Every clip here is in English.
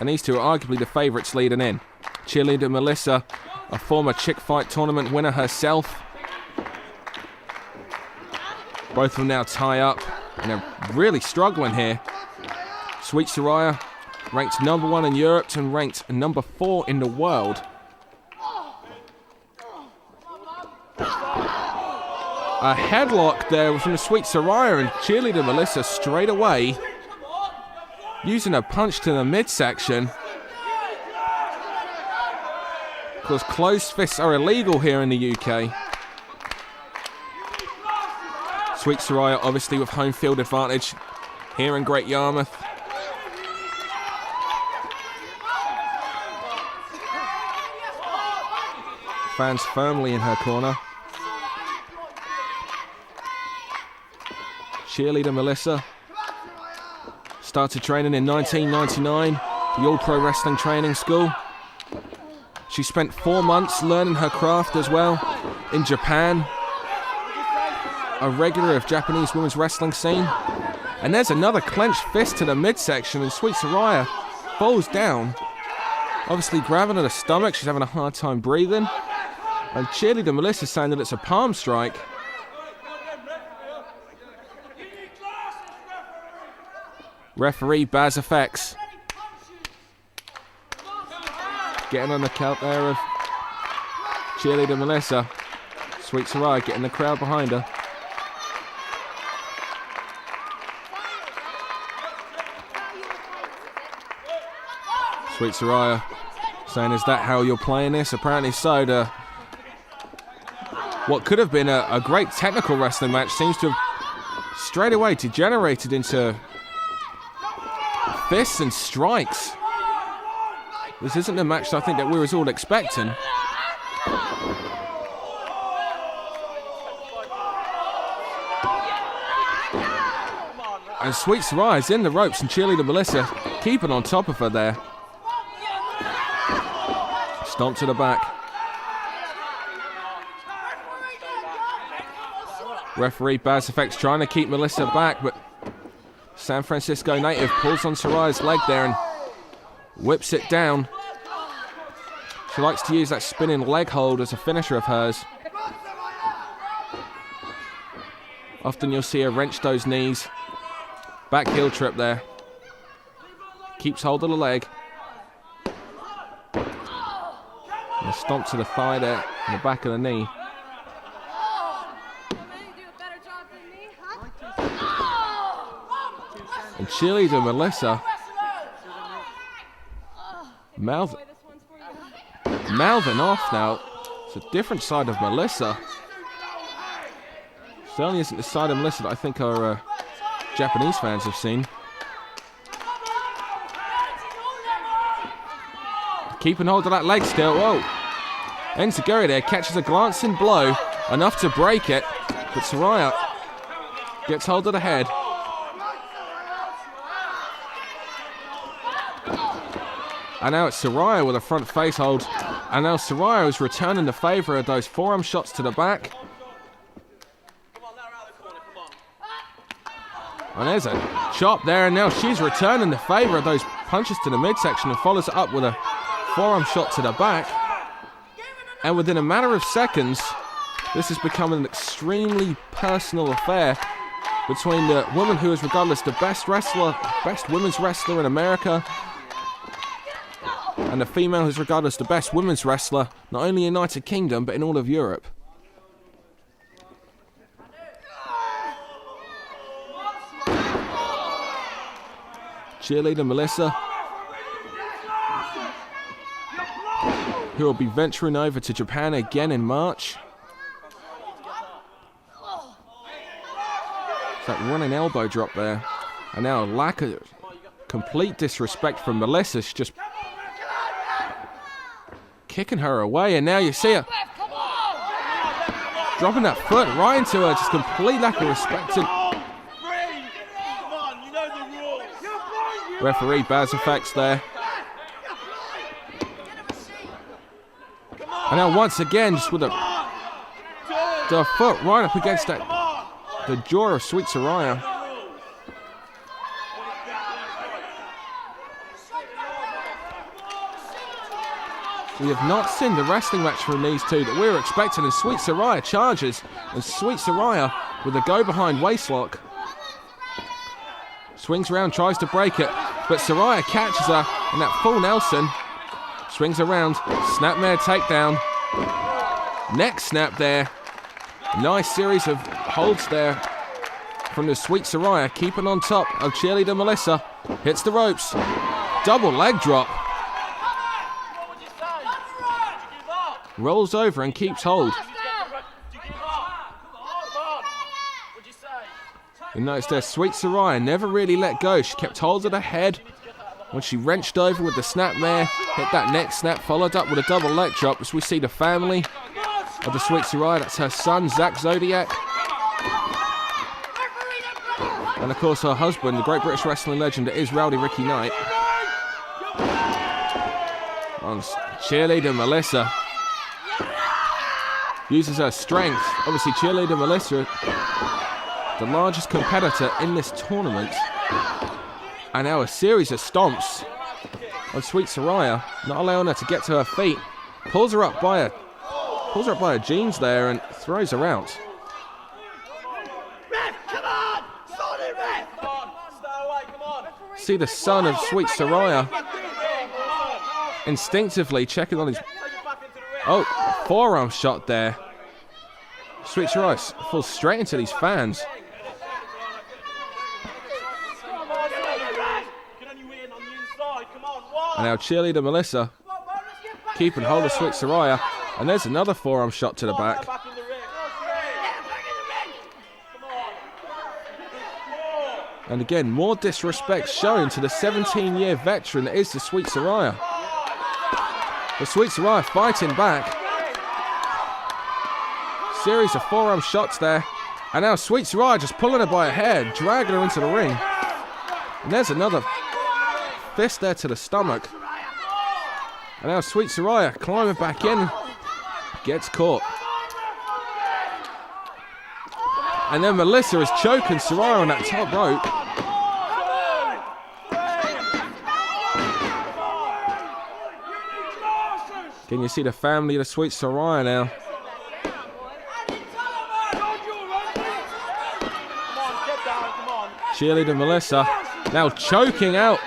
And these two are arguably the favourites leading in. Cheerleader Melissa, a former Chick Fight tournament winner herself. Both of them now tie up, and they're really struggling here. Sweet Saraya, ranked #1 in Europe and ranked #4 in the world. A headlock there from the Sweet Saraya, and Cheerleader Melissa straight away using a punch to the midsection. Of course, closed fists are illegal here in the UK. Sweet Saraya obviously with home field advantage here in Great Yarmouth. Fans firmly in her corner. Cheerleader Melissa started training in 1999, the All Pro Wrestling Training School. She spent 4 months learning her craft as well in Japan. A regular of Japanese women's wrestling scene. And there's another clenched fist to the midsection, and Sweet Saraya falls down. Obviously grabbing at her stomach, she's having a hard time breathing. And Cheerleader Melissa saying that it's a palm strike. Referee Baz Effects getting on the count there of Cheerleader Melissa. Sweet Saraya getting the crowd behind her. Sweet Saraya saying, is that how you're playing this? Apparently so. What could have been a great technical wrestling match seems to have straight away degenerated into fists and strikes. This isn't the match I think that we were all expecting. And Sweet Saraya is in the ropes, and Cheerleader Melissa keeping on top of her there. Stomp to the back. Referee Baz Effects trying to keep Melissa back, but San Francisco native pulls on Saraya's leg there and whips it down. She likes to use that spinning leg hold as a finisher of hers. Often you'll see her wrench those knees. Back heel trip there. Keeps hold of the leg. And a stomp to the thigh there, and the back of the knee. And Cheerleader Melissa mouthing off now. It's a different side of Melissa. Certainly isn't the side of Melissa that I think our Japanese fans have seen. Keeping hold of that leg still. Whoa. Enziguri there catches a glancing blow, enough to break it, but Saraya gets hold of the head. And now it's Saraya with a front face hold. And now Saraya is returning the favour of those forearm shots to the back. And there's a chop there, and now she's returning the favour of those punches to the midsection and follows it up with a forearm shot to the back. And within a matter of seconds, this has become an extremely personal affair between the woman who is regarded as the best women's wrestler in America, and the female who's regarded as the best women's wrestler, not only in the United Kingdom, but in all of Europe. Cheerleader Melissa, who will be venturing over to Japan again in March. It's that running elbow drop there. And now a lack of complete disrespect from Melissa. She's just kicking her away, and now you see her dropping that foot right into her. Just complete lack of respect. Referee Baz Effects there. And now once again, just with the foot right up against the jaw of Sweet Saraya. We have not seen the wrestling match from these two that we were expecting, and Sweet Saraya charges, and Sweet Saraya with a go-behind waistlock. Swings around, tries to break it, but Saraya catches her in that full Nelson. Swings around, snapmare takedown. Neck snap there. Nice series of holds there from the Sweet Saraya, keeping on top of Cheerleader Melissa. Hits the ropes. Double leg drop. Rolls over and keeps hold. You notice there, Sweet Saraya never really let go. She kept hold of the head. When she wrenched over with the snapmare, hit that neck snap, followed up with a double leg drop, as we see the family of the Sweet Saraya. That's her son, Zach Zodiac. And of course her husband, the great British wrestling legend that is Rowdy Ricky Knight. On Cheerleader Melissa uses her strength. Obviously Cheerleader Melissa, the largest competitor in this tournament. And now a series of stomps on Sweet Saraya, not allowing her to get to her feet. Pulls her up by her jeans there and throws her out. See the son of Sweet Saraya instinctively checking on his... Oh, forearm shot there. Sweet Saraya falls straight into these fans. And now Cheerleader Melissa keeping hold of Sweet Saraya. And there's another forearm shot to the back. And again, more disrespect shown to the 17-year veteran that is the Sweet Saraya. The Sweet Saraya fighting back. Series of forearm shots there. And now Sweet Saraya just pulling her by her hair, dragging her into the ring. And there's another fist there to the stomach. And now Sweet Saraya climbing back in. Gets caught. And then Melissa is choking Saraya on that top rope. Can you see the family of the Sweet Saraya now? Cheerleader Melissa now choking out.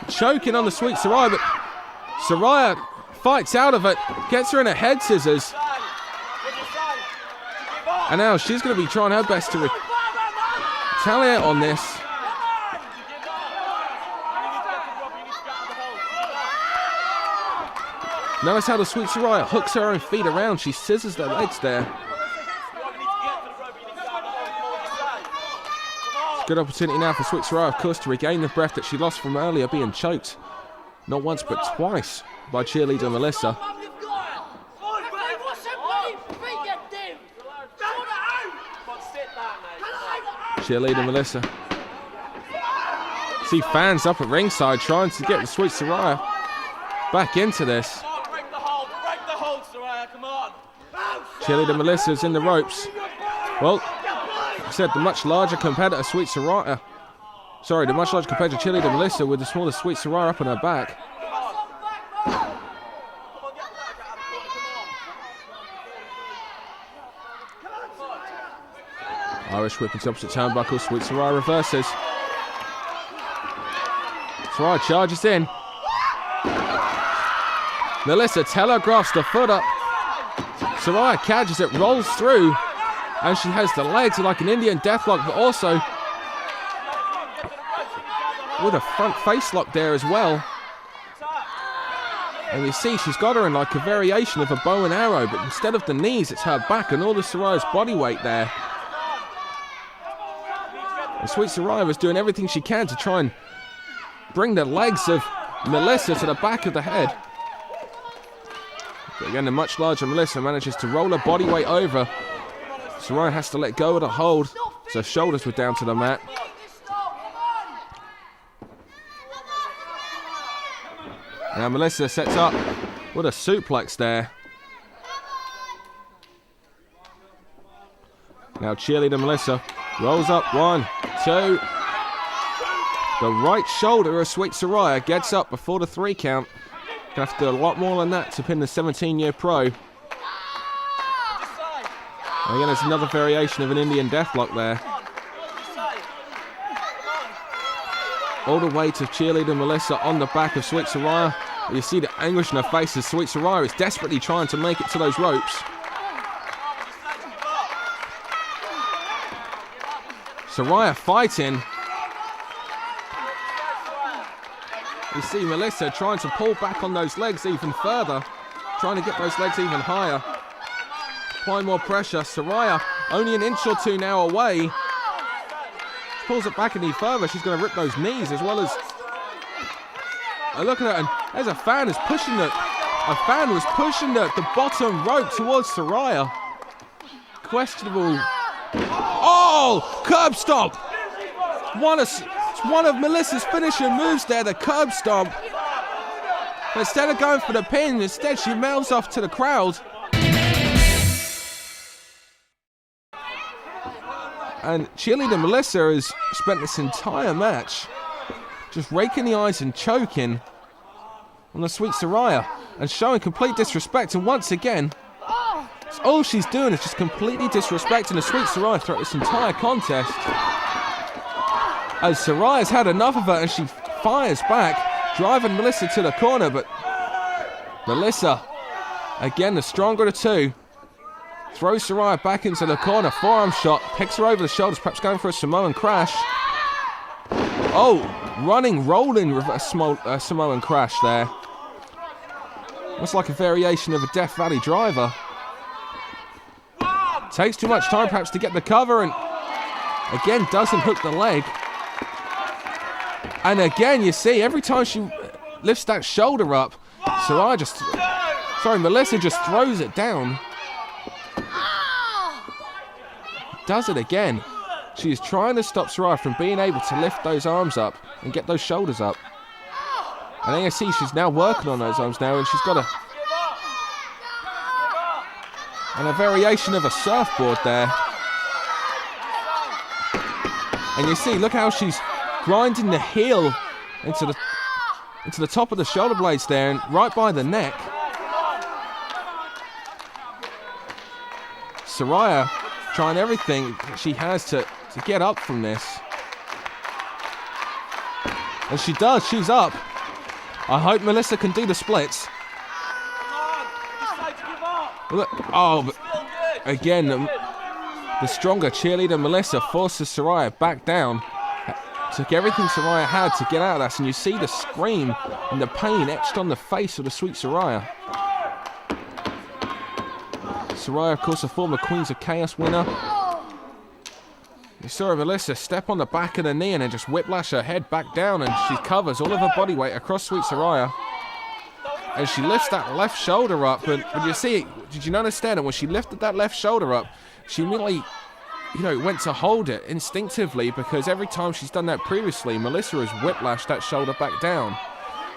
Choking on the Sweet Saraya, but Saraya fights out of it, gets her in a head scissors. And now she's going to be trying her best to retaliate on this. Notice how the Sweet Saraya hooks her own feet around. She scissors their legs there. Good opportunity now for Sweet Saraya, of course, to regain the breath that she lost from earlier being choked. Not once, but twice by Cheerleader Melissa. Cheerleader Melissa. See fans up at ringside trying to get the Sweet Saraya back into this. Cheerleader Melissa's in the ropes. Well, like I said, the much larger competitor, Sweet Saraya. Sorry, the much larger competitor, Cheerleader Melissa, with the smaller Sweet Saraya up on her back. Irish whip into opposite turnbuckle. Sweet Saraya reverses. Saraya charges in. Melissa telegraphs the foot up. Saraya catches it, rolls through, and she has the legs like an Indian deathlock, but also with a front face lock there as well. And you see she's got her in like a variation of a bow and arrow, but instead of the knees, it's her back and all of Saraya's body weight there. And Sweet Saraya was doing everything she can to try and bring the legs of Melissa to the back of the head. But again, the much larger Melissa manages to roll her body weight over. Saraya has to let go of the hold, so her shoulders were down to the mat. Now Melissa sets up with a suplex there. Now Cheerleader Melissa rolls up, 1, 2. The right shoulder of Sweet Saraya gets up before the 3 count. Gonna have to do a lot more than that to pin the 17-year pro. And again, there's another variation of an Indian deathlock there. All the way to cheerleader Melissa on the back of Sweet Saraya. You see the anguish in her face as Sweet Saraya is desperately trying to make it to those ropes. Saraya fighting. You see Melissa trying to pull back on those legs even further. Trying to get those legs even higher. Applying more pressure. Saraya only an inch or two now away. She pulls it back any further. She's going to rip those knees as well as... look at her, and there's a fan who's pushing it. A fan was pushing the bottom rope towards Saraya. Questionable. Oh, curb stomp. It's one of Melissa's finishing moves there, the curb stomp. But instead of going for the pin, instead she mouths off to the crowd. And cheerleader Melissa has spent this entire match just raking the eyes and choking on the Sweet Saraya and showing complete disrespect. And once again, all she's doing is just completely disrespecting the Sweet Saraya throughout this entire contest. As Saraya's had enough of her and she fires back, driving Melissa to the corner, but Melissa, again the stronger of the two, throws Saraya back into the corner, forearm shot, picks her over the shoulders, perhaps going for a Samoan crash. Oh, rolling reverse Samoan crash there. Looks like a variation of a Death Valley driver. Takes too much time perhaps to get the cover, and again doesn't hook the leg. And again you see every time she lifts that shoulder up, Melissa just throws it down. Does it again. She is trying to stop Saraya from being able to lift those arms up and get those shoulders up. And then you see she's now working on those arms now, and she's got a variation of a surfboard there. And you see, look how she's grinding the heel into the top of the shoulder blades there, and right by the neck. Saraya trying everything she has to get up from this. And she does, she's up. I hope Melissa can do the splits. Oh, but again, the stronger cheerleader Melissa forces Saraya back down. Took everything Saraya had to get out of that, and you see the scream and the pain etched on the face of the Sweet Saraya. Saraya, of course, a former Queens of Chaos winner. You saw Melissa step on the back of the knee and then just whiplash her head back down, and she covers all of her body weight across Sweet Saraya. And she lifts that left shoulder up, and you see, did you understand that when she lifted that left shoulder up, she immediately, went to hold it instinctively, because every time she's done that previously, Melissa has whiplashed that shoulder back down.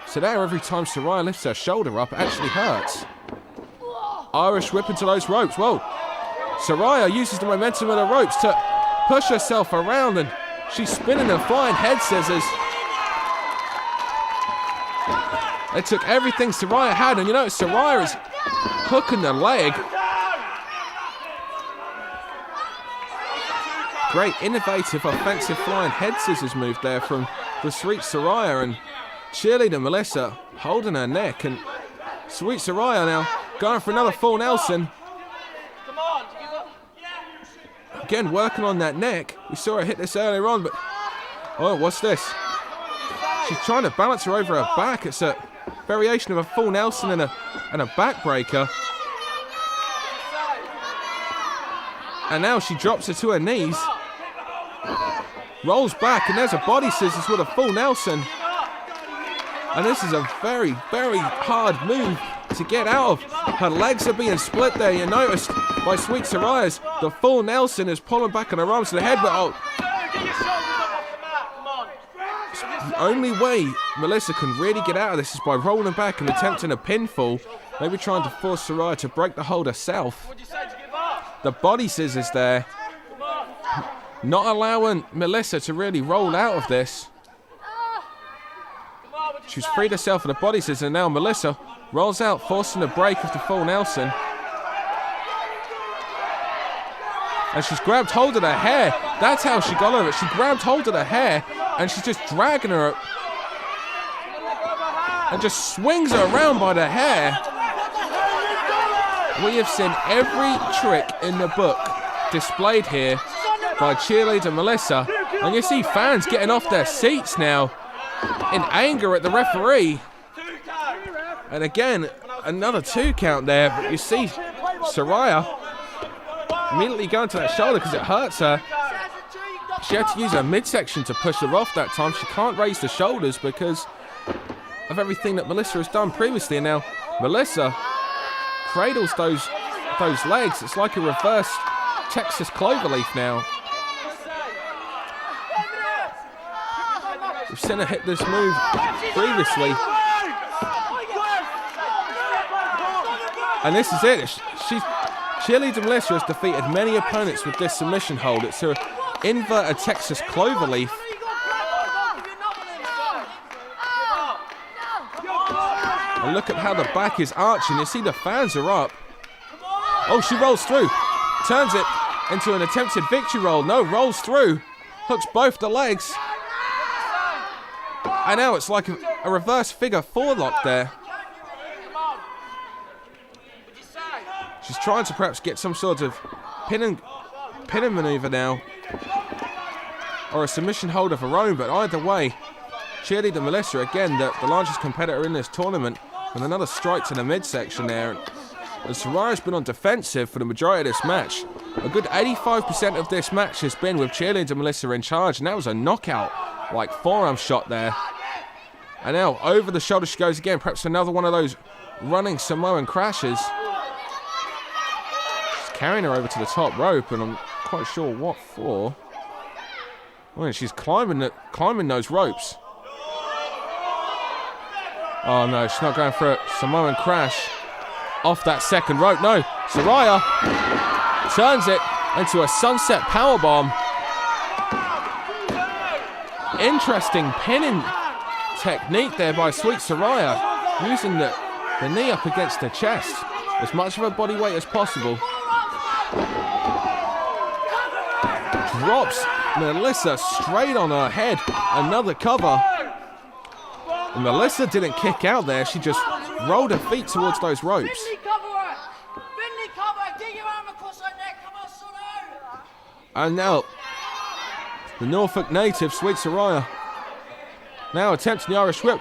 So now every time Saraya lifts her shoulder up, it actually hurts. Irish whip into those ropes. Whoa. Saraya uses the momentum of the ropes to push herself around, and she's spinning and flying head scissors. They took everything Saraya had, and Saraya is hooking the leg. Great innovative offensive flying head scissors move there from the Sweet Saraya, and cheerleader Melissa holding her neck, and Sweet Saraya now going for another full Nelson. Again, working on that neck. We saw her hit this earlier on, but... oh, what's this? She's trying to balance her over her back. It's a variation of a full Nelson and a backbreaker. And now she drops her to her knees. Rolls back, and there's a body scissors with a full Nelson. And this is a very, very hard move to get out of. Her legs are being split there, you noticed, by Sweet Saraya's. The full Nelson is pulling back on her arms to the head, but the only way Melissa can really get out of this is by rolling back and attempting a pinfall, maybe trying to force Saraya to break the hold herself. The body scissors there, not allowing Melissa to really roll out of this. She's freed herself of the body scissors, and now Melissa Rolls out, forcing a break of the full Nelson. And she's grabbed hold of her hair. That's how she got over it. She grabbed hold of her hair and she's just dragging her and just swings her around by the hair. We have seen every trick in the book displayed here by cheerleader Melissa. And you see fans getting off their seats now in anger at the referee. And again, another 2 count there. But you see Saraya immediately going to that shoulder because it hurts her. She had to use her midsection to push her off that time. She can't raise the shoulders because of everything that Melissa has done previously. And now Melissa cradles those legs. It's like a reverse Texas cloverleaf now. We've seen her hit this move previously. And this is it. Cheerleader Melissa has defeated many opponents with this submission hold. It's her inverted Texas cloverleaf. And look at how the back is arching. You see the fans are up. Oh, she rolls through. Turns it into an attempted victory roll. No, rolls through. Hooks both the legs. And now it's like a reverse figure 4 lock there. She's trying to perhaps get some sort of pinning maneuver now. Or a submission hold of her own, but either way, cheerleader Melissa, again, the largest competitor in this tournament, with another strike to the midsection there. And Saraya's been on defensive for the majority of this match. A good 85% of this match has been with cheerleader Melissa in charge, and that was a knockout, like forearm shot there. And now over the shoulder she goes again, perhaps another one of those running Samoan crashes. She's carrying her over to the top rope, and I'm quite sure what for. Well, she's climbing those ropes. Oh no, she's not going for a Samoan crash off that second rope. No, Saraya turns it into a sunset powerbomb. Interesting pinning technique there by Sweet Saraya, using the knee up against the chest, as much of her body weight as possible. Drops Melissa straight on her head. Another cover. And Melissa didn't kick out there. She just rolled her feet towards those ropes. And now, the Norfolk native, Sweet Saraya, now attempting the Irish whip.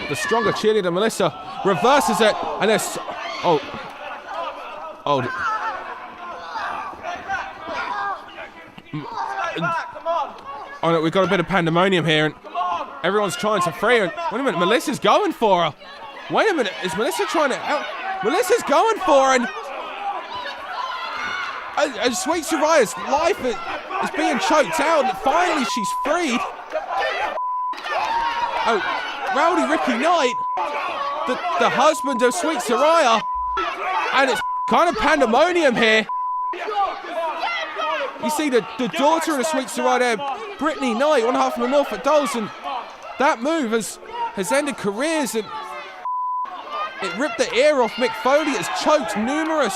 The stronger cheerleader Melissa reverses it. And there's... Oh, no, we've got a bit of pandemonium here, and everyone's trying to free her. Wait a minute, Melissa's going for her. Wait a minute, is Melissa trying to... Melissa's going for her, and Sweet Saraya's life is being choked out, and finally she's freed. Oh, Rowdy Ricky Knight, the husband of Sweet Saraya, and it's kind of pandemonium here. You see the daughter of Sweet Saraya there, Brittany Knight, one half of the Norfolk Dolls, and that move has ended careers, and it ripped the ear off Mick Foley. It's choked numerous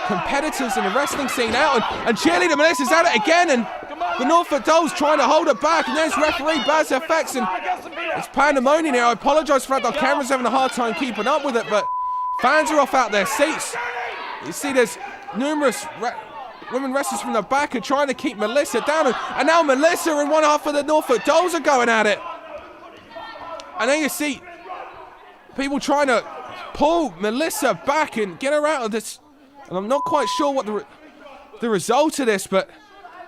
competitors in the wrestling scene out, and cheerleader Melissa's at it again, and the Norfolk Dolls trying to hold her back, and there's referee Baz FX, and it's pandemonium here. I apologise for that, the camera's having a hard time keeping up with it, but fans are off out their seats. You see there's numerous women wrestlers from the back are trying to keep Melissa down, and now Melissa and one half of the Norfolk Dolls are going at it. And then you see people trying to pull Melissa back and get her out of this. And I'm not quite sure what the result of this, but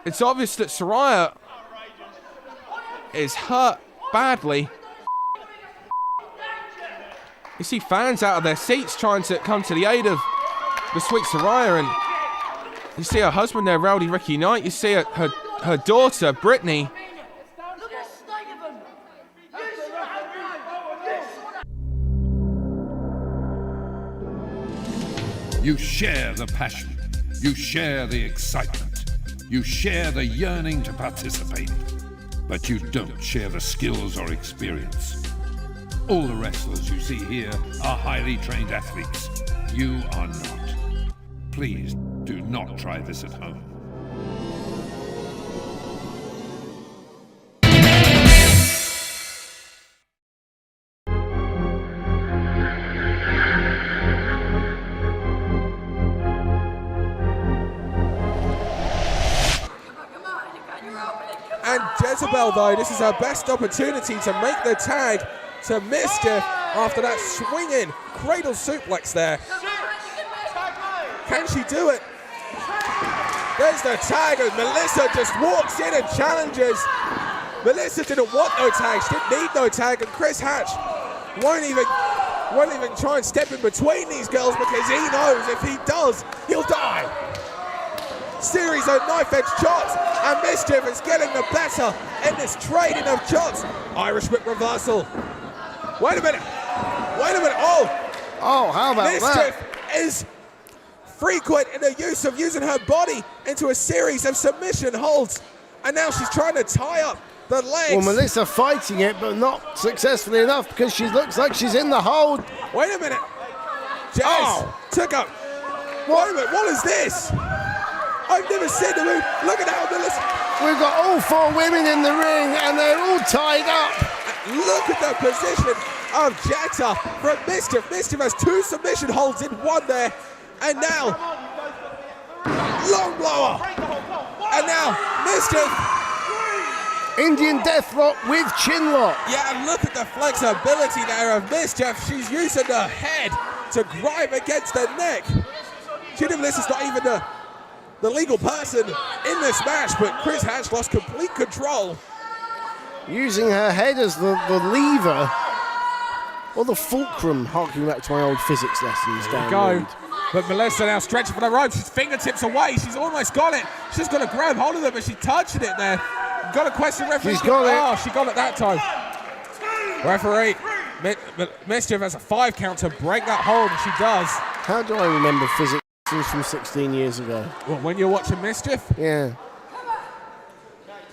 it's obvious that Saraya is hurt badly. You see fans out of their seats trying to come to the aid of the Sweet Saraya, and you see her husband there, Rowdy Ricky Knight. You see her daughter, Brittany. You share the passion. You share the excitement. You share the yearning to participate. But you don't share the skills or experience. All the wrestlers you see here are highly trained athletes. You are not. Please do not try this at home. And Jezebel, though, this is her best opportunity to make the tag to Mischief after that swinging cradle suplex there. Can she do it? There's the tag, and Melissa just walks in and challenges. Melissa didn't want no tag, she didn't need no tag, and Chris Hatch won't even try and step in between these girls because he knows if he does, he'll die. Series of knife-edge shots, and Mischief is getting the better in this trading of shots. Irish whip reversal. Wait a minute. Oh, how about Mischief that? is frequent in the use of using her body into a series of submission holds, and now she's trying to tie up the legs. Well, Melissa fighting it, but not successfully enough because she looks like she's in the hold. Wait a minute. Jazz took up. Wait a minute, what is this? I've never seen the move. Look at how Melissa. We've got all four women in the ring and they're all tied up. Look at the position of Jetta from Mischief. Mischief has two submission holds in one there. And now, long blower. And now, Mischief. Indian death lock with chin lock. Yeah, and look at the flexibility there of Mischief. She's using the head to gripe against the neck. Judy Melissa's not even the legal person in this match, but Chris Hatch lost complete control. Using her head as the lever, or the fulcrum, harking back to my old physics lessons down the road. But Melissa now stretching for the rope. She's fingertips away. She's almost got it. She's going to grab hold of it, but she's touching it there. Got a question, referee. She's got it. Oh, she got it that time. Referee, Mischief has a 5 count to break that hold, and she does. How do I remember physics from 16 years ago? Well, when you're watching Mischief? Yeah.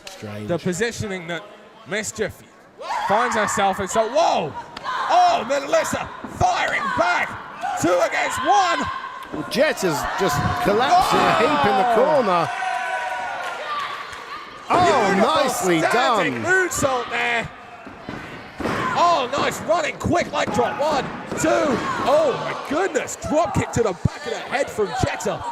Strange. The positioning that Mischief finds herself in. So, whoa! Oh, Melissa firing back. 2 against 1. Well, Jet has just collapsed in a heap in the corner. Oh, nicely done. Moonsault there. Oh, nice running, quick leg drop. 1, 2. Oh my goodness, drop kick to the back of the head from Jetta.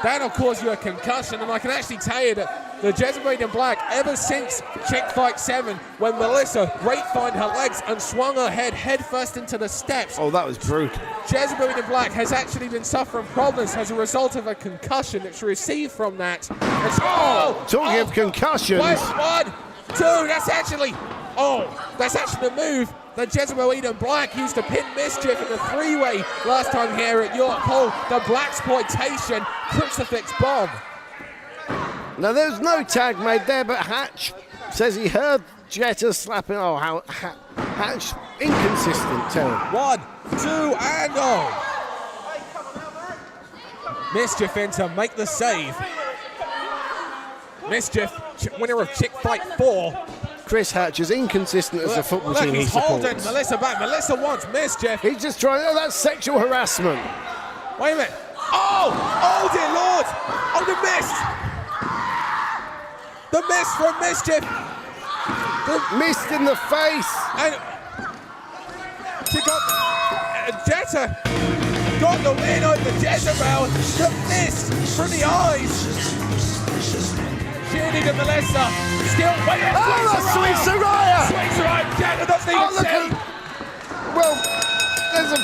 That'll cause you a concussion, and I can actually tell you that the Jezebel in Black, ever since Chick Fight 7, when Melissa grapevined her legs and swung her head first into the steps. Oh, that was brutal. Jezebel in Black has actually been suffering problems as a result of a concussion that she received from that. Talking of concussions. 1, 2, that's actually the move that Jezebel Eden Black used to pin Mischief in the 3-way last time here at York Hall, the Blaxploitation Crucifix Bomb. Now, there's no tag made there, but Hatch says he heard Jetta slapping. Oh, how Hatch inconsistent, tell him. 1, 2, and Mischief in to make the save. Mischief, winner of Chick Fight 4. Chris Hatch is inconsistent as the football team he he's holding supports. Melissa back. Melissa wants Mischief. He's just trying. Oh, that's sexual harassment. Wait a minute. Oh dear Lord. Oh, the miss. The miss from Mischief. Missed in the face. And she got Jetta got the win over Jezebel. The miss from the eyes. Cheerleader Melissa still waiting. Oh, that's Sweet Saraya. Sweet Saraya. Jetta doesn't even see. Well, there's a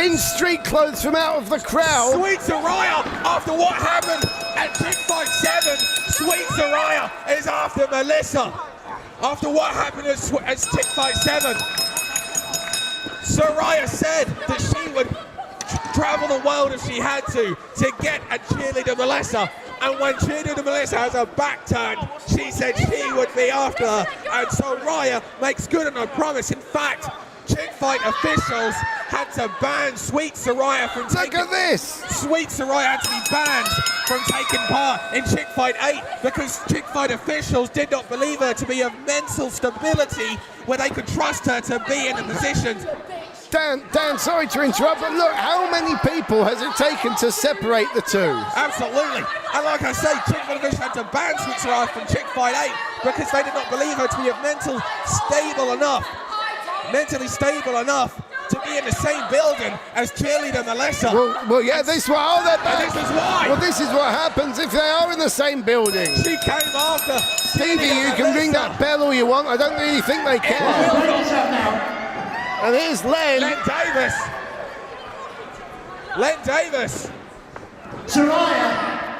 in street clothes from out of the crowd. Sweet Saraya, after what happened at Chick Fight 7, Sweet Saraya is after Melissa. After what happened at Chick Fight 7, Saraya said that she would travel the world if she had to get at Cheerleader Melissa. And when Cheerleader Melissa has her back turned, she said she would be after her. And Saraya makes good on her promise. In fact, Chick Fight officials had to ban Sweet Saraya from Look at this! Sweet Saraya had to be banned from taking part in Chick Fight 8 because Chick Fight officials did not believe her to be of mental stability where they could trust her to be in the positions. Dan, sorry to interrupt, but look, how many people has it taken to separate the two? Absolutely. And like I say, Chick Fight officials had to ban Saraya from Chick Fight 8 because they did not believe her to be of mentally stable enough to be in the same building as Cheerleader Melissa. Well, yeah, this is why. This is why. Well, this is what happens if they are in the same building. She came after Stevie, you can ring that bell all you want. I don't really think they care. And here's Len. Len Davis. Saraya,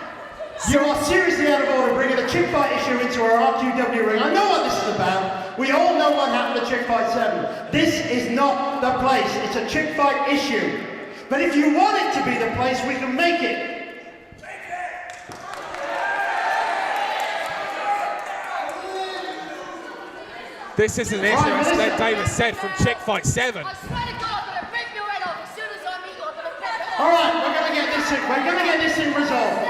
you are seriously out of order bringing a Chick Fight issue into our RQW ring. I know what this is about. We all know what happened at Chick Fight 7. This is not the place. It's a Chick Fight issue. But if you want it to be the place, we can make it. This is an issue, as Len Davis said, from Chick Fight 7. I swear to God, I'm gonna rip your head off as soon as I meet you. I'm gonna rip it off. All right, we're gonna get this in resolved.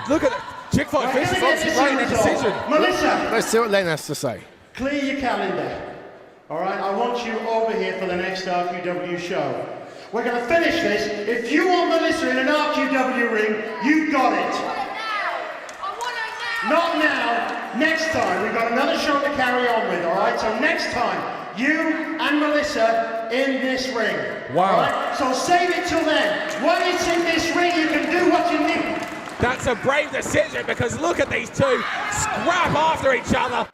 Look at it. Chick Fight officials obviously writing a decision. Melissa, Let's see what Len has to say. clear your calendar. All right, I want you over here for the next RQW show. We're gonna finish this. If you want Melissa in an RQW ring, you got it. I want her now. Not now. Next time, we've got another show to carry on with, all right? So next time, you and Melissa in this ring. Wow. All right? So save it till then. When it's in this ring, you can do what you need. That's a brave decision because look at these two scrap after each other.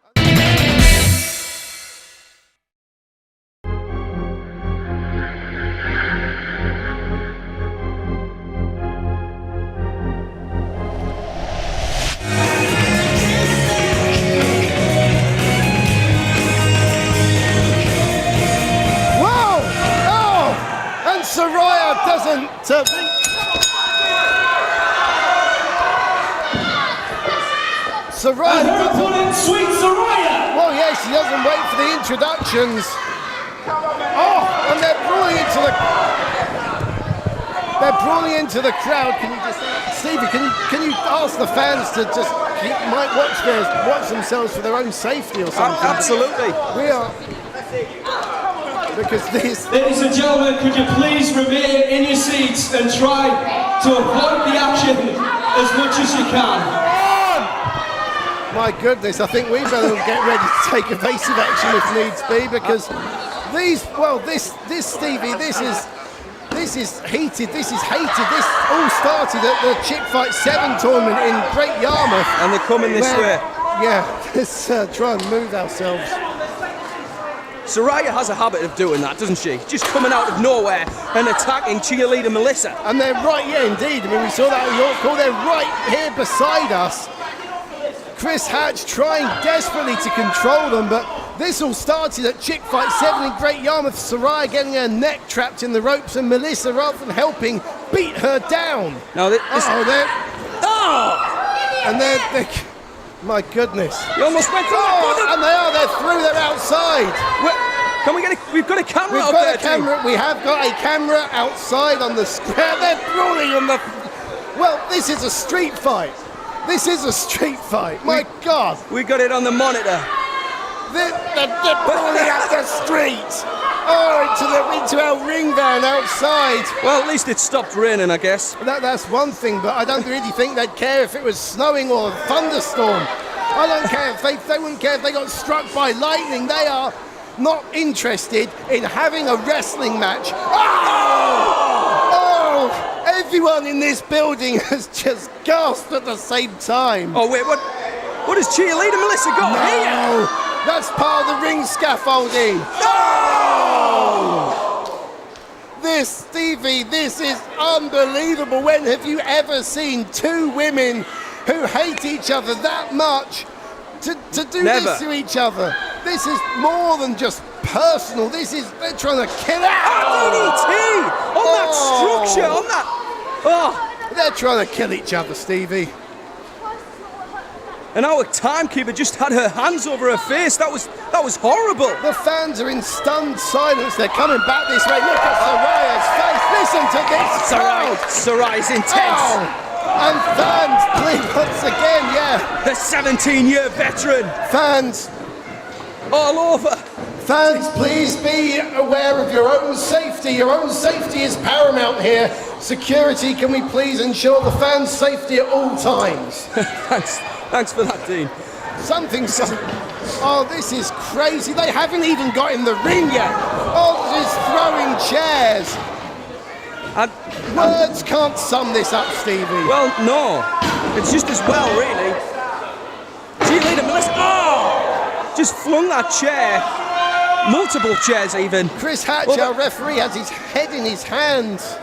Saraya doesn't. Saraya. Her opponent, Sweet Saraya. Well, yeah, she doesn't wait for the introductions. Oh, and they're brawling into the crowd. Can you just, Stevie? Can you ask the fans to just might watch themselves for their own safety or something? Absolutely. We are. Because this. Ladies and gentlemen, could you please remain in your seats and try to avoid the action as much as you can? My goodness, I think we better get ready to take evasive action if needs be, because this Stevie, this is heated, this is hated. This all started at the Chick Fight 7 tournament in Great Yarmouth. And they're coming this way. Yeah, let's try and move ourselves. Saraya has a habit of doing that, doesn't she? Just coming out of nowhere and attacking Cheerleader Melissa. And they're right, yeah, indeed. I mean, we saw that at York Hall. They're right here beside us. Chris Hatch trying desperately to control them, but this all started at Chick Fight 7 in Great Yarmouth. Saraya getting her neck trapped in the ropes, and Melissa, rather than helping, beat her down. Now, and they're my goodness. You almost went through and they're through, they're outside. Can we get we've got a camera We've up got there a camera. We have got a camera outside on the square. They're brawling on the. Well, this is a street fight. This is a street fight. My God. We got it on the monitor. They're brawling up the street. Oh, into our ring van outside. Well, at least it stopped raining, I guess. That's one thing, but I don't really think they'd care if it was snowing or a thunderstorm. I don't care if they wouldn't care if they got struck by lightning. They are not interested in having a wrestling match. Oh! Everyone in this building has just gasped at the same time. Oh wait, what has Cheerleader Melissa got here? That's part of the ring scaffolding. No! This, Stevie, this is unbelievable. When have you ever seen two women who hate each other that much to do this to each other? This is more than just personal. They're trying to kill it. DDT on that structure, on that. Oh, they're trying to kill each other, Stevie. And our timekeeper just had her hands over her face. That was horrible. The fans are in stunned silence. They're coming back this way. Look at Saraya's face. Listen to this crowd. Saraya's intense. And fans, please, once again, yeah. The 17-year veteran. Fans, all over. Fans, please be aware of your own safety. Your own safety is paramount here. Security, can we please ensure the fans' safety at all times? Thanks for that, Dean. Oh, this is crazy. They haven't even got in the ring yet. Oh, just throwing chairs. Words can't sum this up, Stevie. Well, no. It's just as well, really. Cheerleader Melissa, just flung that chair. Multiple chairs, even. Chris Hatch, our referee, has his head in his hands.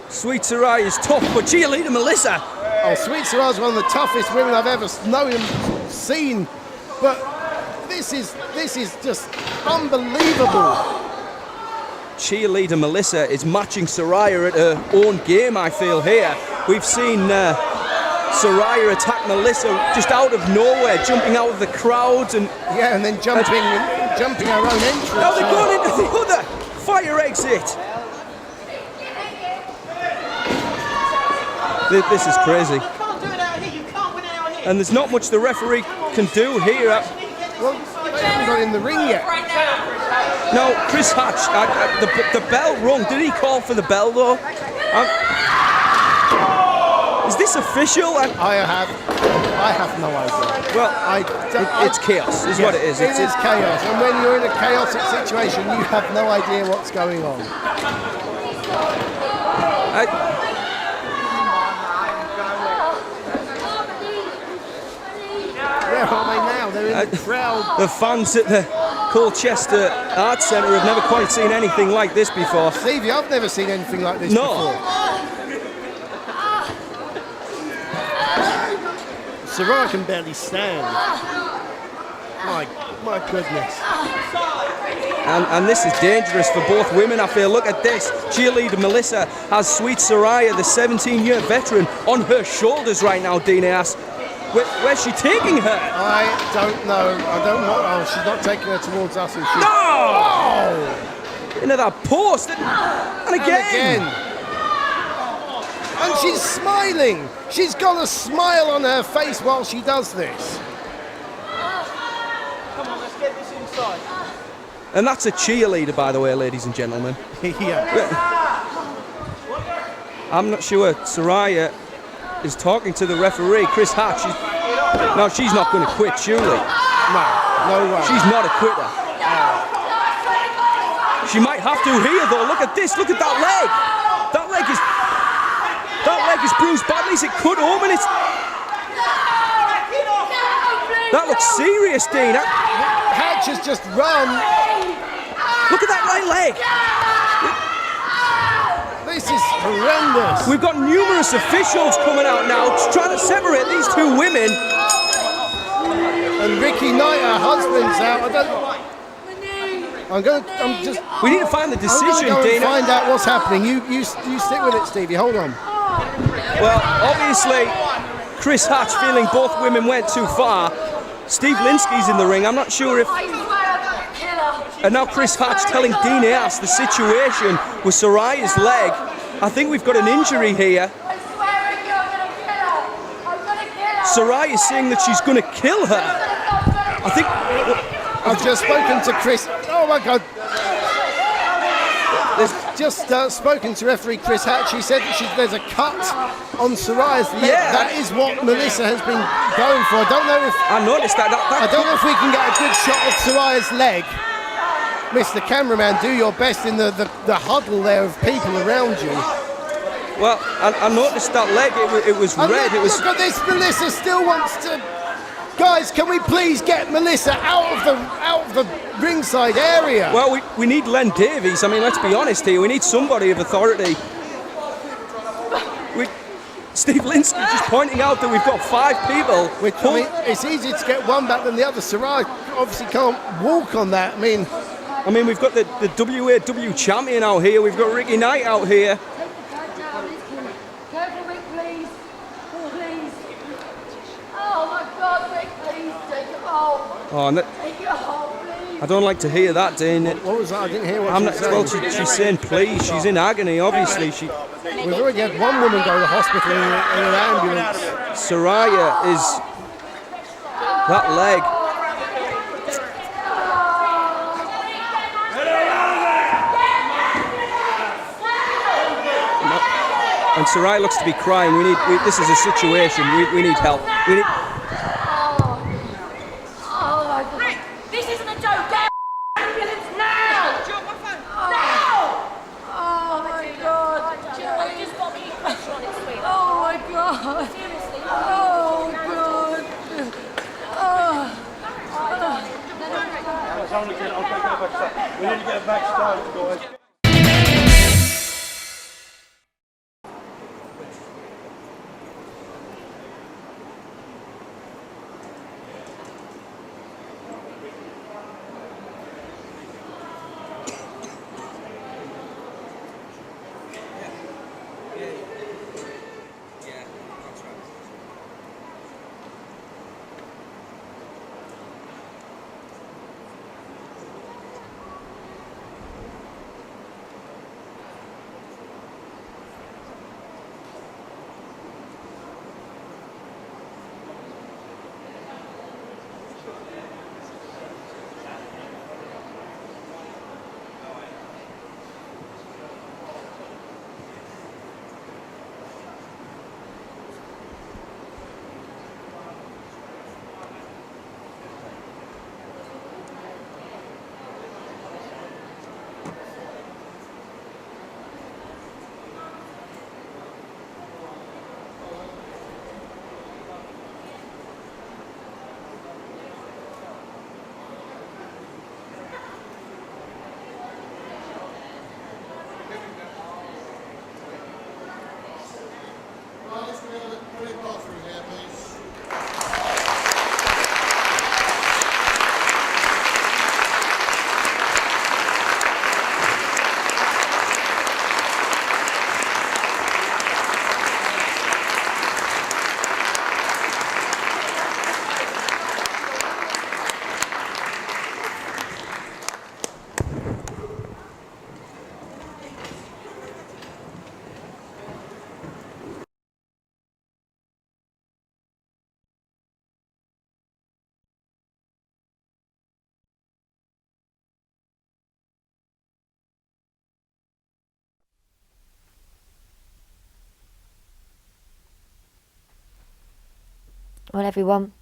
Sweet Saraya is tough, but Cheerleader Melissa. Oh, Sweet Saraya is one of the toughest women I've ever known and seen. But this is just unbelievable. Cheerleader Melissa is matching Saraya at her own game, I feel, here. We've seen Saraya attack Melissa just out of nowhere, jumping out of the crowds and... Yeah, and then jumping her own entrance. Now they're going into the other fire exit. This is crazy. You can't do it out here. You can't win it out here. And there's not much the referee can do here. Well, they haven't got in the ring yet. No, Chris Hatch, the bell rung. Did he call for the bell, though? Is this official? I have no idea. Well, it's chaos, is what it is. It is chaos, and when you're in a chaotic situation, you have no idea what's going on. Where are they now? They're in the crowd. The fans at the Colchester Arts Centre have never quite seen anything like this before. Stevie, I've never seen anything like this before. Saraya can barely stand. My goodness. And this is dangerous for both women, I feel. Look at this. Cheerleader Melissa has Sweet Saraya, the 17-year veteran, on her shoulders right now, Dean asks. Where's she taking her? I don't know. Oh, she's not taking her towards us, is she? No! Oh! Into that post. And again. And she's smiling. She's got a smile on her face while she does this. Come on, let's get this inside. And that's a cheerleader, by the way, ladies and gentlemen. Yeah. I'm not sure Saraya is talking to the referee, Chris Hatch. No, she's not going to quit, surely. No way. She's not a quitter. She might have to here, though. Look at this. Look at that leg. That leg is bruised badly. Is it cut home? And it's... That looks serious, Dean. Hatch has just run. Look at that right leg. This is horrendous. We've got numerous officials coming out now trying to separate these two women. And Ricky Knight, her husband's out. We need to find the decision, I'm going to Dana. find out what's happening. You stick with it, Stevie. Hold on. Well, obviously, Chris Hatch feeling both women went too far. Steve Linsky's in the ring. I'm not sure if... And now Chris Hatch telling Dean Ayers the situation with Saraya's leg. I think we've got an injury here. Saraya is saying that she's going to kill her. I think... I've just spoken to Chris. Oh my God. Just spoken to referee Chris Hatch. He said that there's a cut on Saraya's leg. Yeah. That is what Melissa has been going for. I don't know if... I noticed that. I don't know if we can get a good shot of Saraya's leg. Mr. Cameraman, do your best in the huddle there of people around you. Well, I noticed that leg. It was red. Look at this. Melissa still wants to... Guys, can we please get Melissa out of the ringside area? Well, we need Len Davies. I mean, let's be honest here. We need somebody of authority. Steve Linsky just pointing out that we've got 5 people. I mean, it's easier to get one back than the other. Saraya obviously can't walk on that. I mean, we've got the WAW champion out here. We've got Ricky Knight out here. Oh my God, Rick, please take it home. Oh, and Take it home, please. I don't like to hear that, Dean. What was that? I didn't hear what I'm she not, was saying. well, she's saying please. She's in agony, obviously. We've already had one woman go to the hospital in an ambulance. Saraya is that leg. And Saraya looks to be crying. This is a situation. We need help. We need. Oh my God. This isn't a joke. Get ambulance now. Do you want my phone? Now. Oh my God. I've just got me pressure on it, sweetheart. Oh my God. Seriously. Oh God. We need to get backstage, guys. Well, everyone,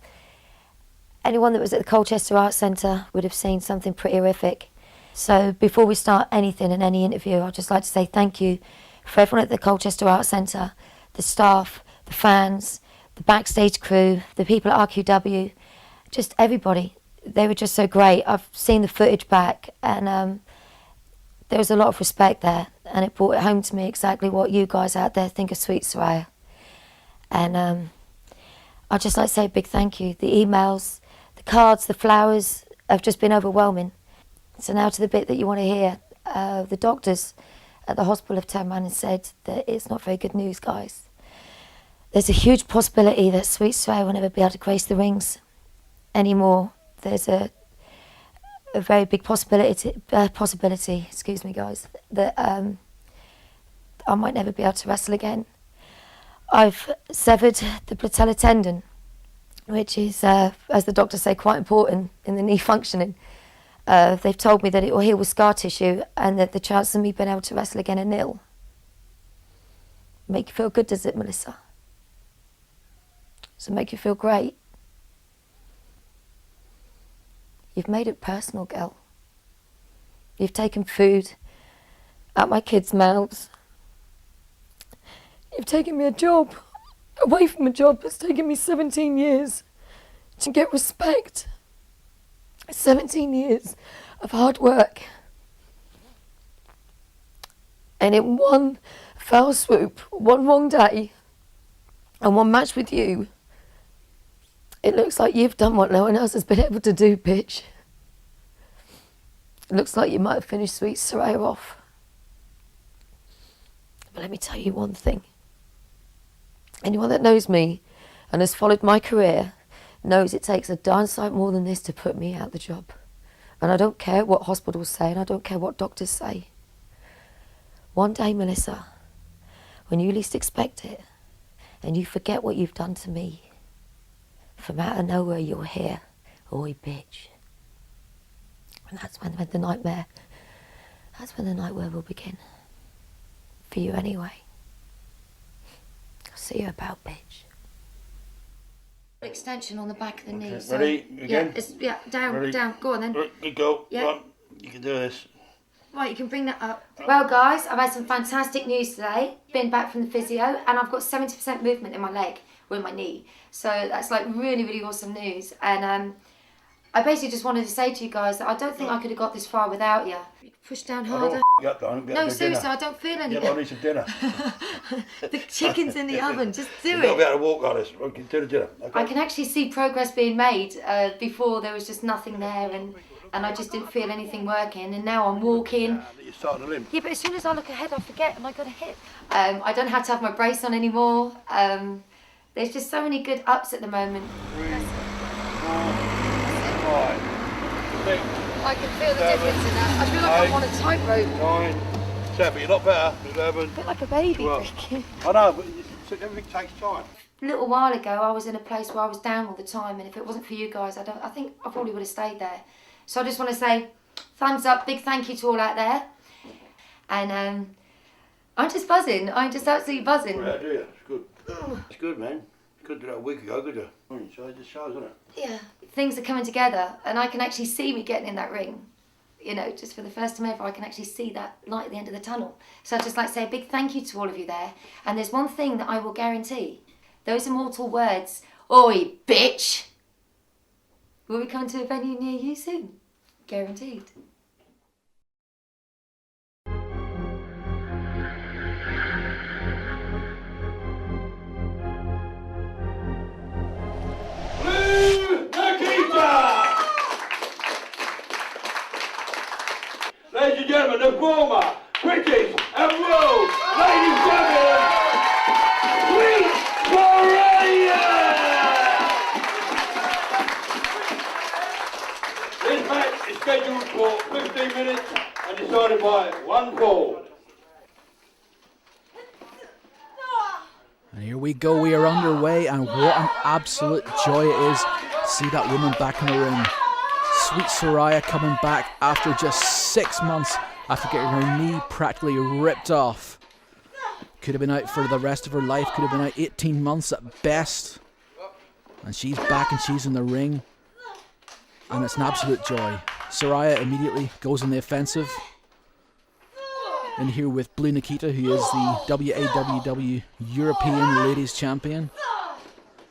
anyone that was at the Colchester Arts Centre would have seen something pretty horrific. So before we start anything in any interview, I'd just like to say thank you for everyone at the Colchester Arts Centre, the staff, the fans, the backstage crew, the people at RQW, just everybody. They were just so great. I've seen the footage back, and there was a lot of respect there, and it brought it home to me exactly what you guys out there think of Sweet Saraya. And I'd just like to say a big thank you. The emails, the cards, the flowers have just been overwhelming. So now to the bit that you want to hear. The doctors at the hospital have turned around and said that it's not very good news, guys. There's a huge possibility that Sweet Saraya will never be able to grace the rings anymore. There's a very big possibility, excuse me, guys, that I might never be able to wrestle again. I've severed the patellar tendon, which is, as the doctors say, quite important in the knee functioning. They've told me that it will heal with scar tissue and that the chances of me being able to wrestle again are nil. Make you feel good, does it, Melissa? Does it make you feel great? You've made it personal, girl. You've taken food out my kids' mouths. You've taken me a job, away from a job that's taken me 17 years to get respect. 17 years of hard work. And in one foul swoop, one wrong day, and one match with you, it looks like you've done what no one else has been able to do, bitch. It looks like you might have finished Sweet Saraya off. But let me tell you one thing. Anyone that knows me and has followed my career knows it takes a darn sight more than this to put me out the job. And I don't care what hospitals say, and I don't care what doctors say. One day, Melissa, when you least expect it, and you forget what you've done to me, from out of nowhere you're here, oi bitch. And that's when the nightmare will begin. For you anyway. I'll see you about, bitch. Extension on the back of the knee. So, ready? Again? Yeah, down, down. Go on then. Good go. Yeah. Come on. You can do this. Right, you can bring that up. Well, guys, I've had some fantastic news today. Been back from the physio, and I've got 70% movement in my leg, or in my knee. So that's like really, really awesome news. And I basically just wanted to say to you guys that I don't think I could have got this far without you. Push down harder. No, seriously, I don't feel anything. Yeah, I need some dinner. The chicken's in the oven, just do You'll it. be able to walk on this. Okay, do the dinner. Okay. I can actually see progress being made. Before there was just nothing there, and I just didn't feel anything working, and now I'm walking. You're starting to limp. Yeah, but as soon as I look ahead, I forget, and I got a hit. I don't have to have my brace on anymore. There's just so many good ups at the moment. 3, 4, 5, 6, I can feel the difference in that. I feel like I'm on a tightrope. 9, 7. You're not better. 11. A bit like a baby. 12. I know, but everything takes time. A little while ago, I was in a place where I was down all the time, and if it wasn't for you guys, I think I probably would have stayed there. So I just want to say, thumbs up, big thank you to all out there. And I'm just buzzing. I'm just absolutely buzzing. Yeah, do you? It's good. It's good, man. Couldn't do that a week ago, could you? So it just shows, doesn't it? Yeah, things are coming together, and I can actually see me getting in that ring. You know, just for the first time ever, I can actually see that light at the end of the tunnel. So I'd just like to say a big thank you to all of you there. And there's one thing that I will guarantee. Those immortal words, oi, bitch, will be coming to a venue near you soon. Guaranteed. Ladies and gentlemen, the former British and world ladies champion, Saraya! This match is scheduled for 15 minutes and decided by one fall. And here we go, we are underway, and what an absolute joy it is to see that woman back in the ring. Sweet Saraya coming back after just 6 months after getting her knee practically ripped off. Could have been out for the rest of her life, could have been out 18 months at best. And she's back and she's in the ring. And it's an absolute joy. Saraya immediately goes on the offensive. In here with Blue Nikita, who is the WAWW European Ladies Champion.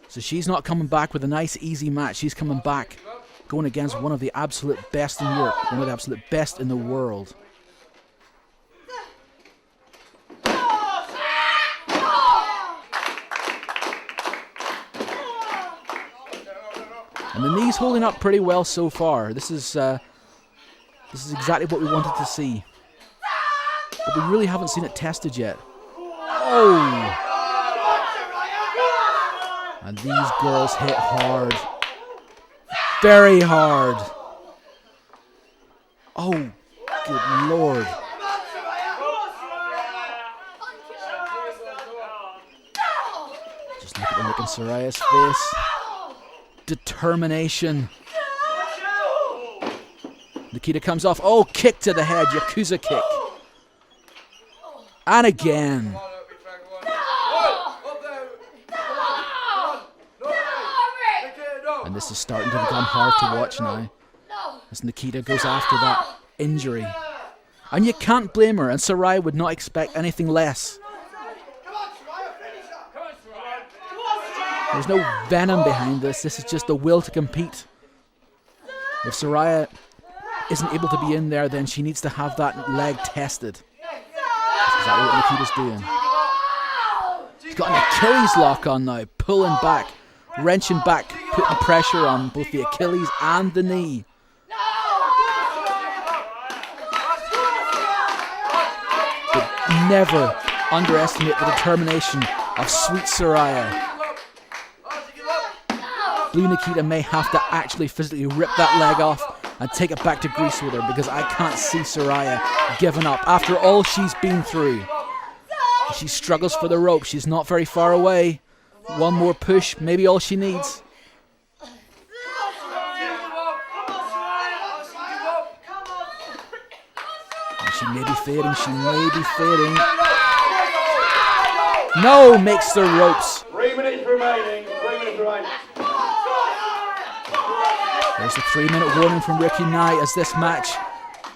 So she's not coming back with a nice easy match. She's coming back going against one of the absolute best in Europe, one of the absolute best in the world. And the knee's holding up pretty well so far. This is exactly what we wanted to see. But we really haven't seen it tested yet. Oh! And these girls hit hard. Very hard. Oh, good Lord. Just look at the look in Saraya's face. Determination. Nikita comes off. Oh, kick to the head. Yakuza kick. And again. And this is starting to become hard to watch now, as Nikita goes after that injury. And you can't blame her, and Saraya would not expect anything less. There's no venom behind this. This is just the will to compete. If Saraya isn't able to be in there, then she needs to have that leg tested. That's exactly what Nikita's doing. She's got an Achilles lock on now, pulling back, wrenching back, putting pressure on both the Achilles and the knee. But never underestimate the determination of sweet Saraya. Blue Nikita may have to actually physically rip that leg off and take it back to Greece with her, because I can't see Saraya giving up after all she's been through. She struggles for the rope. She's not very far away. One more push, maybe all she needs. And she may be fading. She may be fading. No, makes the ropes. 3 minutes remaining. 3 minutes remaining. There's a 3-minute warning from Ricky Knight as this match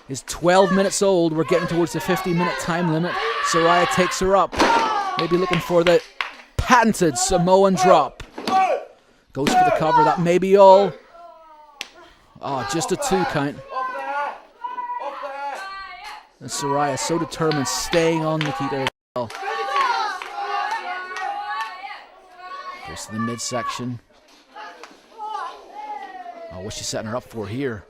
is 12 minutes old. We're getting towards the 50-minute time limit. Saraya takes her up. Maybe looking for the patented Samoan drop. Goes for the cover. That may be all. Oh, just a 2 count. And Saraya so determined, staying on Nikita as well. Goes to the midsection. Oh, what's she setting her up for here?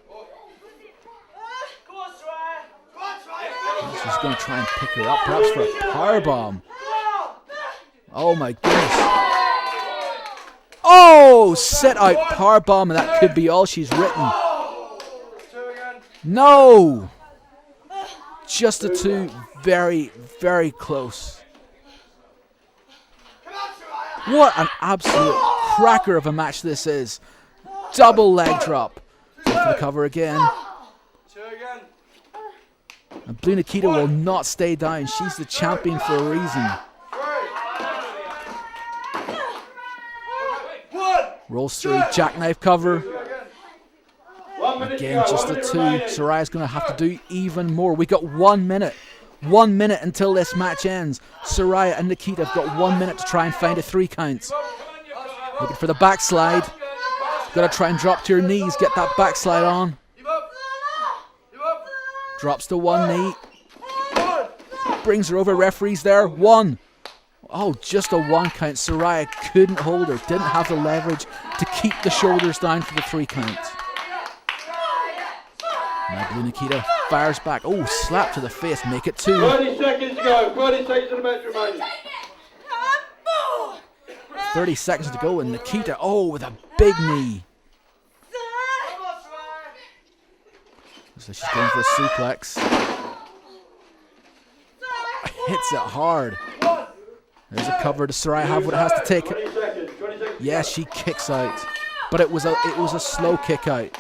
She's going to try and pick her up, perhaps for a powerbomb. Oh my goodness. Oh, set out powerbomb, and that could be all she's written. No! Just a 2, very, very close. What an absolute cracker of a match this is. Double leg drop. Go for the cover again. And Blue Nikita will not stay down. She's the champion for a reason. Rolls through, jackknife cover. Again, just a 2. Saraya's going to have to do even more. We got 1 minute. 1 minute until this match ends. Saraya and Nikita have got 1 minute to try and find a 3 count. Looking for the backslide. Got to try and drop to your knees, get that backslide on. Drops to one knee. Brings her over, referees there. 1. Oh, just a 1 count. Saraya couldn't hold her, didn't have the leverage to keep the shoulders down for the 3 count. Now Blue Nikita fires back. Oh, slap to the face, make it 2. 30 seconds to go. 30 seconds to the match remaining. 30 seconds to go, and Nikita, oh, with a big knee. So she's going for a suplex. Hits it hard. There's a cover. Does Saraya have what it has to take? 20 seconds. Yeah, she kicks out. But it was a slow kick out.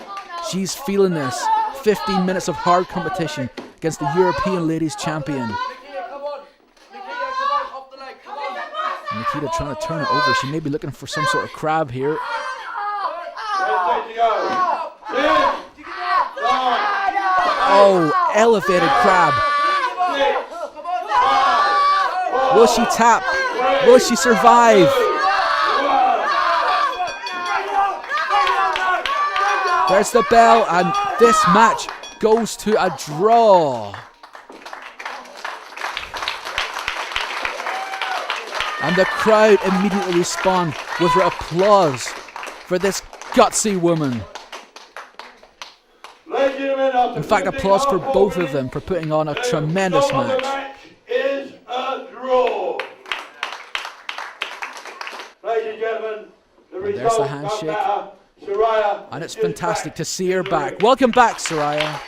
She's feeling this. 15 minutes of hard competition against the European Ladies Champion. Nikita trying to turn it over. She may be looking for some sort of crab here. Oh, elevated crab. Will she tap? Will she survive? There's the bell, and this match goes to a draw. And the crowd immediately respond with applause for this gutsy woman. In fact, applause for both of them for putting on a tremendous match. Is a draw. Ladies and gentlemen, the There's result the handshake. Saraya. And it's fantastic to see her back. Welcome back, Saraya.